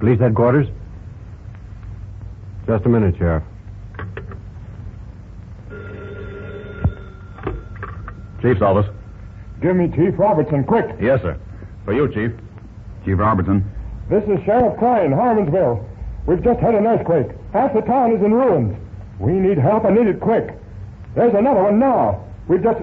Police headquarters? Just a minute, Sheriff. Chief's office. Give me Chief Robertson, quick. Yes, sir. For you, Chief. Chief Robertson. This is Sheriff Klein, Harmonsville. We've just had an earthquake. Half the town is in ruins. We need help and need it quick. There's another one now. We've just...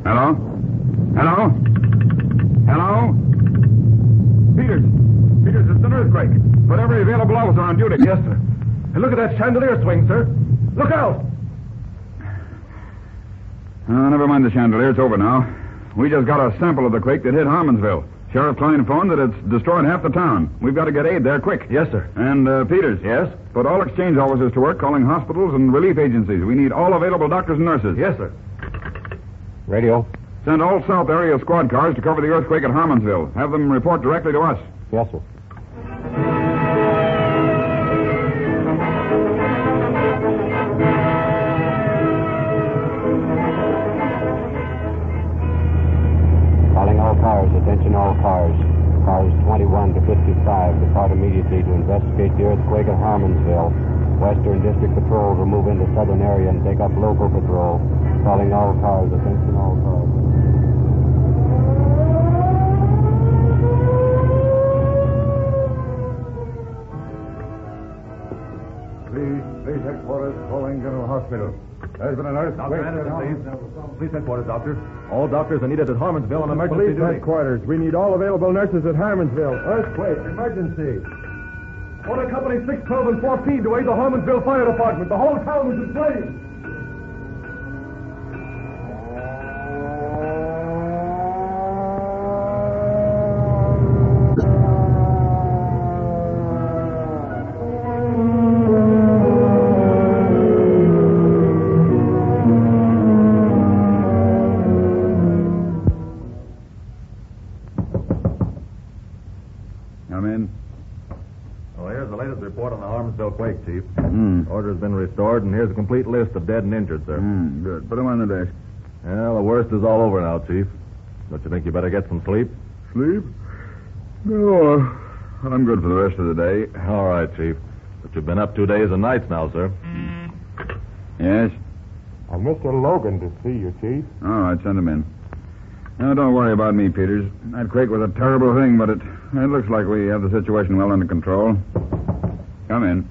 Hello? Hello? Hello? Peters, it's an earthquake. Put every available officer on duty. Yes, sir. And look at that chandelier swing, sir. Look out! Never mind the chandelier. It's over now. We just got a sample of the quake that hit Harmonsville. Sheriff Klein phoned that it's destroyed half the town. We've got to get aid there quick. Yes, sir. And, Peters. Yes? Put all exchange officers to work calling hospitals and relief agencies. We need all available doctors and nurses. Yes, sir. Radio? Send all South area squad cars to cover the earthquake at Harmonsville. Have them report directly to us. Yes, sir. Calling all cars. Attention all cars. Cars 21 to 55 depart immediately to investigate the earthquake at Harmonsville. Western District Patrol will move into southern area and take up local patrol. Calling all cars. Attention all cars. Police headquarters calling General Hospital. There's been an earthquake. Police headquarters, doctor. All doctors are needed at Harmonsville on emergency Police headquarters. We need all available nurses at Harmonsville. Earthquake. Emergency. Order company 6, 12, and 14 to aid the Harmonsville Fire Department. The whole town is in flames. Quake, Chief. Order's been restored, and here's a complete list of dead and injured, sir. Good. Put them on the desk. Well, the worst is all over now, Chief. Don't you think you better get some sleep? Sleep? No, I'm good for the rest of the day. All right, Chief. But you've been up 2 days and nights now, sir. Yes? Mr. Logan to see you, Chief. All right, send him in. Now, don't worry about me, Peters. That quake was a terrible thing, but it looks like we have the situation well under control. Come in.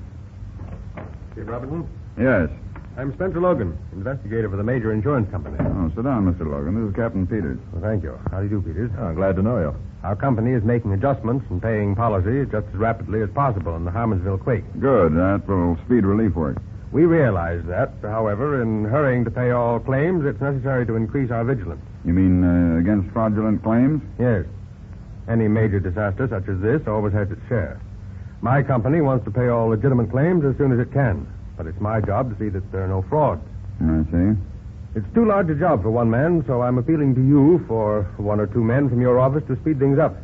Chief Robinson? Yes. I'm Spencer Logan, investigator for the major insurance company. Oh, sit down, Mr. Logan. This is Captain Peters. Well, thank you. How do you do, Peters? Oh, glad to know you. Our company is making adjustments and paying policies just as rapidly as possible in the Harmonsville quake. Good. That will speed relief work. We realize that. However, in hurrying to pay all claims, it's necessary to increase our vigilance. You mean against fraudulent claims? Yes. Any major disaster such as this always has its share. My company wants to pay all legitimate claims as soon as it can. But it's my job to see that there are no frauds. I see. It's too large a job for one man, so I'm appealing to you for 1 or 2 men from your office to speed things up.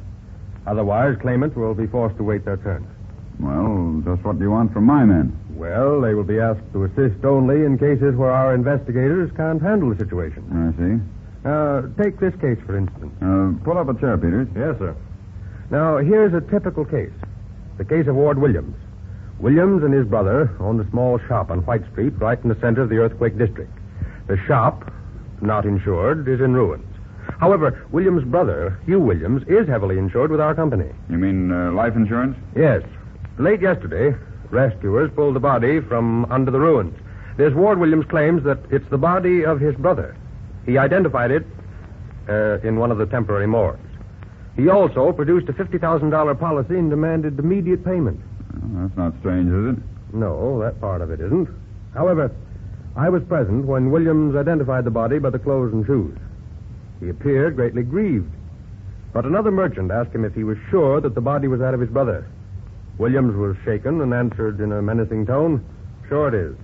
Otherwise, claimants will be forced to wait their turn. Well, just what do you want from my men? Well, they will be asked to assist only in cases where our investigators can't handle the situation. I see. Take this case, for instance. Pull up a chair, Peters. Yes, sir. Now, here's a typical case. The case of Ward Williams. Williams and his brother owned a small shop on White Street right in the center of the earthquake district. The shop, not insured, is in ruins. However, Williams' brother, Hugh Williams, is heavily insured with our company. You mean life insurance? Yes. Late yesterday, rescuers pulled the body from under the ruins. This Ward Williams claims that it's the body of his brother. He identified it in one of the temporary morgues. He also produced a $50,000 policy and demanded immediate payment. Well, that's not strange, is it? No, that part of it isn't. However, I was present when Williams identified the body by the clothes and shoes. He appeared greatly grieved. But another merchant asked him if he was sure that the body was that of his brother. Williams was shaken and answered in a menacing tone, "Sure it is.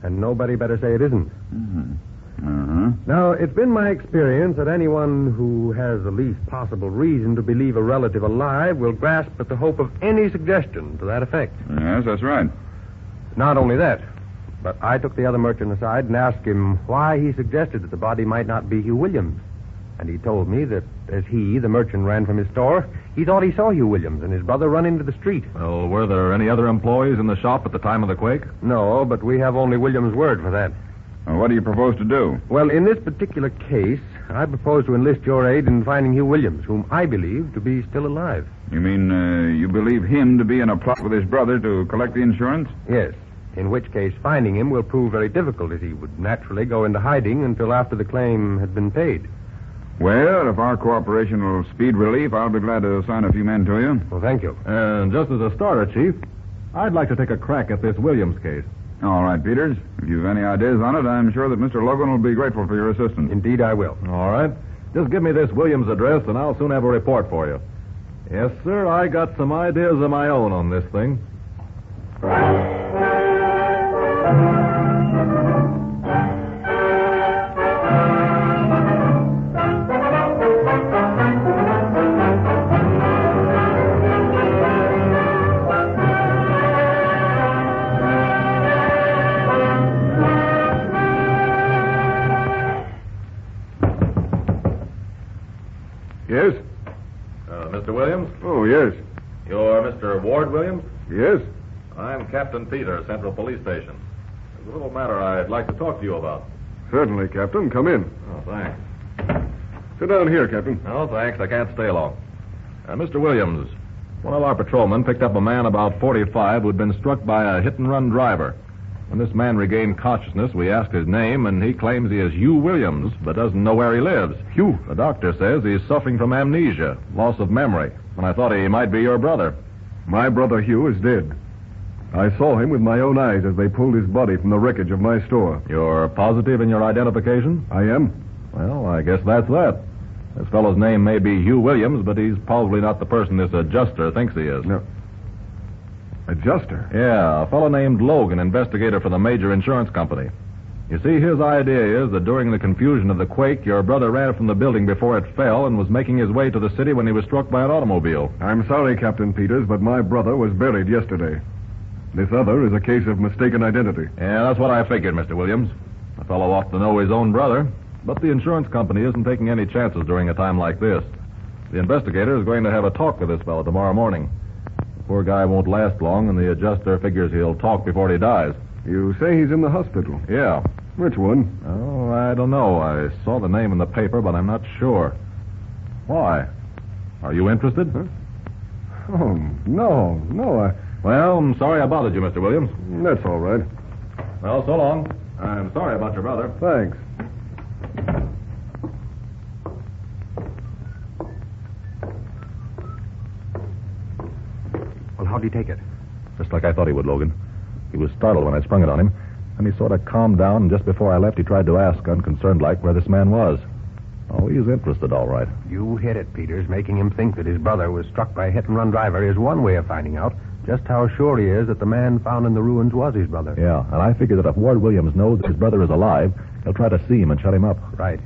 And nobody better say it isn't." Mm-hmm. Uh-huh. Now, it's been my experience that anyone who has the least possible reason to believe a relative alive will grasp at the hope of any suggestion to that effect. Yes, that's right. Not only that, but I took the other merchant aside and asked him why he suggested that the body might not be Hugh Williams. And he told me that as he, the merchant, ran from his store, he thought he saw Hugh Williams and his brother run into the street. Well, were there any other employees in the shop at the time of the quake? No, but we have only Williams' word for that. Well, what do you propose to do? Well, in this particular case, I propose to enlist your aid in finding Hugh Williams, whom I believe to be still alive. You mean you believe him to be in a plot with his brother to collect the insurance? Yes. In which case, finding him will prove very difficult, as he would naturally go into hiding until after the claim had been paid. Well, if our cooperation will speed relief, I'll be glad to assign a few men to you. Well, thank you. And just as a starter, Chief, I'd like to take a crack at this Williams case. All right, Peters. If you've any ideas on it, I'm sure that Mr. Logan will be grateful for your assistance. Indeed, I will. All right. Just give me this Williams address, and I'll soon have a report for you. Yes, sir, I got some ideas of my own on this thing. Yes? Mr. Williams? Oh, yes. You're Mr. Ward Williams? Yes? I'm Captain Peter, Central Police Station. There's a little matter I'd like to talk to you about. Certainly, Captain. Come in. Oh, thanks. Sit down here, Captain. Oh, thanks. I can't stay long. Mr. Williams, one of our patrolmen picked up a man about 45 who'd been struck by a hit-and-run driver. When this man regained consciousness, we asked his name, and he claims he is Hugh Williams, but doesn't know where he lives. Hugh? The doctor says he's suffering from amnesia, loss of memory, and I thought he might be your brother. My brother Hugh is dead. I saw him with my own eyes as they pulled his body from the wreckage of my store. You're positive in your identification? I am. Well, I guess that's that. This fellow's name may be Hugh Williams, but he's probably not the person this adjuster thinks he is. No. Adjuster? Yeah, a fellow named Logan, investigator for the major insurance company. You see, his idea is that during the confusion of the quake, your brother ran from the building before it fell and was making his way to the city when he was struck by an automobile. I'm sorry, Captain Peters, but my brother was buried yesterday. This other is a case of mistaken identity. Yeah, that's what I figured, Mr. Williams. The fellow ought to know his own brother, but the insurance company isn't taking any chances during a time like this. The investigator is going to have a talk with this fellow tomorrow morning. The poor guy won't last long, and the adjuster figures he'll talk before he dies. You say he's in the hospital. Yeah. Which one? Oh, I don't know. I saw the name in the paper, but I'm not sure. Why? Are you interested? Huh? Oh, no. Well, I'm sorry I bothered you, Mr. Williams. That's all right. Well, so long. I'm sorry about your brother. Thanks. Well, how'd he take it? Just like I thought he would, Logan. He was startled when I sprung it on him, and he sort of calmed down, and just before I left, he tried to ask, unconcerned-like, where this man was. Oh, he's interested, all right. You hit it, Peters. Making him think that his brother was struck by a hit-and-run driver is one way of finding out just how sure he is that the man found in the ruins was his brother. Yeah, and I figure that if Ward Williams knows that his brother is alive, he'll try to see him and shut him up. Right.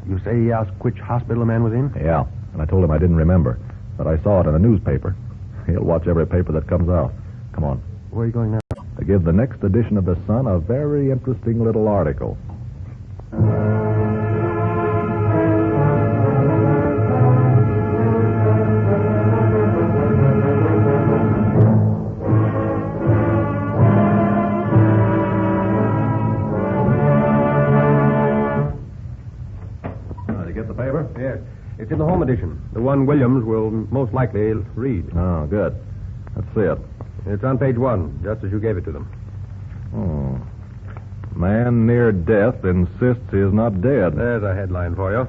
You say he asked which hospital the man was in? Yeah, and I told him I didn't remember, but I saw it in a newspaper. He'll watch every paper that comes out. Come on. Where are you going now? To give the next edition of The Sun a very interesting little article. Did you get the paper? Yes. It's in the home edition. The one Williams will most likely read. Oh, good. Let's see it. It's on page 1, just as you gave it to them. Oh. Man near death insists he is not dead. There's a headline for you.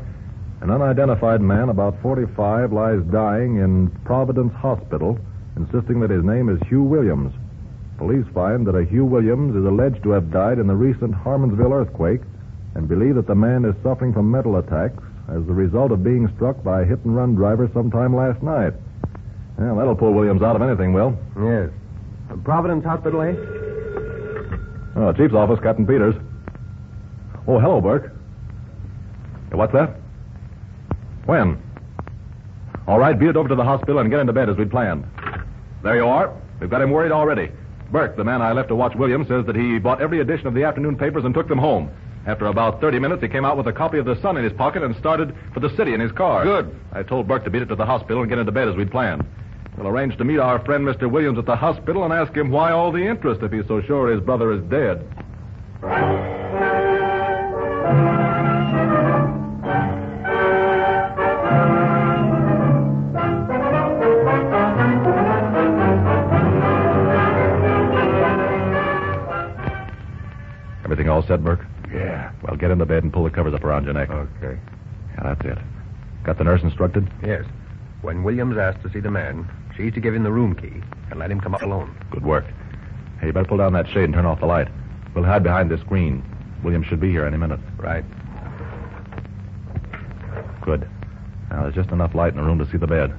An unidentified man, about 45, lies dying in Providence Hospital, insisting that his name is Hugh Williams. Police find that a Hugh Williams is alleged to have died in the recent Harmonsville earthquake and believe that the man is suffering from mental attacks as the result of being struck by a hit-and-run driver sometime last night. Well, that'll pull Williams out of anything, Will. Yes. Providence Hospital, eh? Oh, Chief's office, Captain Peters. Oh, hello, Burke. What's that? When? All right, beat it over to the hospital and get into bed as we'd planned. There you are. We've got him worried already. Burke, the man I left to watch Williams, says that he bought every edition of the afternoon papers and took them home. After about 30 minutes, he came out with a copy of the Sun in his pocket and started for the city in his car. Good. I told Burke to beat it to the hospital and get into bed as we'd planned. We'll arrange to meet our friend Mr. Williams at the hospital and ask him why all the interest if he's so sure his brother is dead. Everything all set, Burke? Yeah. Well, get into bed and pull the covers up around your neck. Okay. Yeah, that's it. Got the nurse instructed? Yes. When Williams asks to see the man, she's to give him the room key and let him come up alone. Good work. Hey, you better pull down that shade and turn off the light. We'll hide behind this screen. Williams should be here any minute. Right. Good. Now, there's just enough light in the room to see the bed.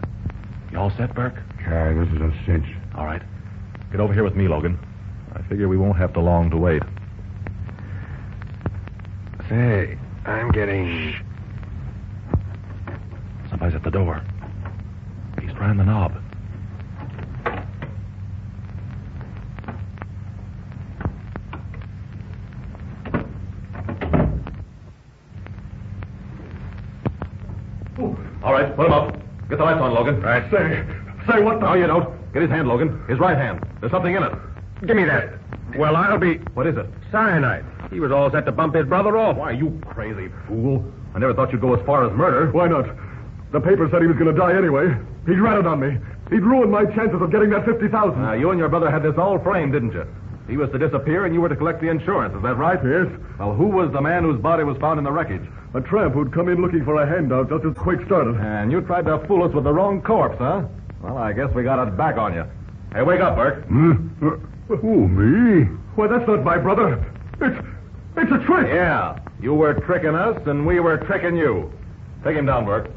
You all set, Burke? Yeah, this is a cinch. All right. Get over here with me, Logan. I figure we won't have to long to wait. Say, I'm getting... Somebody's at the door. He's trying the knob. All right, put him up. Get the lights on, Logan. Right. Say what the... No, you don't. Get his hand, Logan. His right hand. There's something in it. Give me that. Well, I'll be... What is it? Cyanide. He was all set to bump his brother off. Why, you crazy fool. I never thought you'd go as far as murder. Why not? The paper said he was going to die anyway. He'd ratted on me. He'd ruined my chances of getting that $50,000. You and your brother had this all framed, didn't you? He was to disappear and you were to collect the insurance. Is that right? Yes. Well, who was the man whose body was found in the wreckage? A tramp who'd come in looking for a handout just as Quake started. And you tried to fool us with the wrong corpse, huh? Well, I guess we got it back on you. Hey, wake up, Burke. Who, me? Why, that's not my brother. It's a trick. Yeah, you were tricking us and we were tricking you. Take him down, Burke.